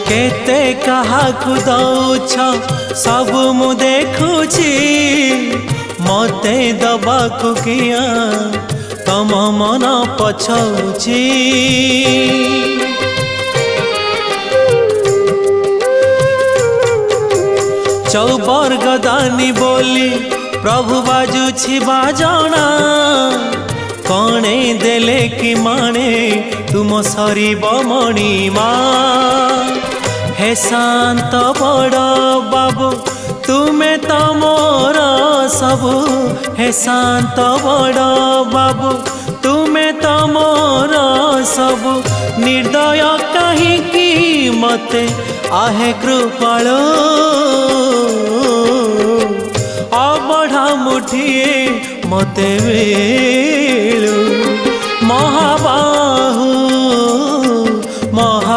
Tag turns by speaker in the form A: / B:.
A: केते काहाकु दौछ सब मु देखुची मते दबाकु किया तम मन पछौची चौबर गदानी बोली प्रभु बाजुछि बाजना कणे देले कि माने तुम सरीब मणिमा हे शांत बड़ बाबू तुम्हें तो मोर सबु हे शांत बड़ बाबू तुम्हें तो मोर सबु निर्दय कहीं मते आहे कृपालो अबढ़ा मुठिए मते मिलू महाबाहू